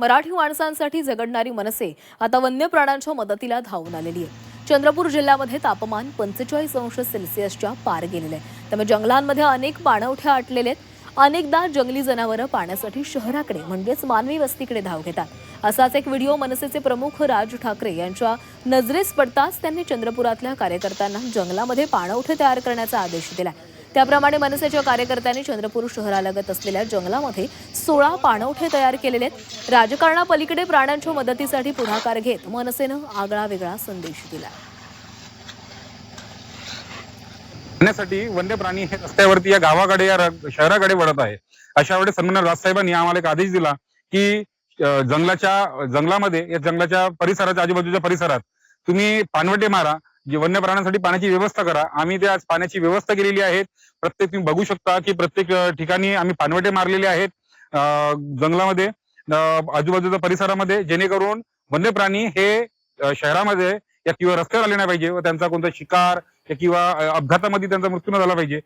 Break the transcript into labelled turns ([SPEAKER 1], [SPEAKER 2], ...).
[SPEAKER 1] मराठी माणसांसाठी झगडणारी मनसे आता वन्य प्राण्यांच्या मदतीला धावून आलेली आहे। चंद्रपूर जिल्ह्यामध्ये तापमान 45°C पार गेलेले आहे। त्यामुळे जंगलांमध्ये अनेक पाणवठ्या अटलेले आहेत। अनेकदा जंगली जनावरं पाण्यासाठी शहराकडे म्हणजेच मानवी वस्तीकडे धाव घेतात। असाच एक व्हिडिओ मनसेचे प्रमुख राज ठाकरे यांच्या नजरेस पडताच त्यांनी चंद्रपुरातल्या कार्यकर्त्यांना जंगलामध्ये पाणवठे तयार करण्याचा आदेश दिला। त्याप्रमाणे मनसेच्या कार्यकर्त्यांनी चंद्रपूर शहरालगत असलेल्या जंगलामध्ये 16 पाणवठे तयार केलेले आहेत। राजकारणापलीकडे प्राण्यांच्या मदतीसाठी पुढाकार घेत मनसेनं आगळा वेगळा संदेश दिला।
[SPEAKER 2] साठी वन्य प्राणी हे रस्त्यावरती या गावाकडे या शहराकडे वळत आहे। अशा वेळेस सन्माननीय राजसाहेबांनी आम्हाला एक आदेश दिला की जंगलामध्ये या जंगलाच्या परिसराच्या आजूबाजूच्या परिसरात तुम्ही पाणवटे मारा, जे वन्य प्राण्यांसाठी पाण्याची व्यवस्था करा। आम्ही ते आज पाण्याची व्यवस्था केलेली आहे। प्रत्येक तुम्ही बघू शकता की प्रत्येक ठिकाणी आम्ही पाणवटे मारलेले आहेत जंगलामध्ये, आजूबाजूच्या परिसरामध्ये, जेणेकरून वन्य प्राणी हे शहरामध्ये या किंवा रस्त्यावर आले नाही पाहिजे व त्यांचा कोणता शिकार किंवा अपघातामध्ये त्यांचा मृत्यू न झाला पाहिजे।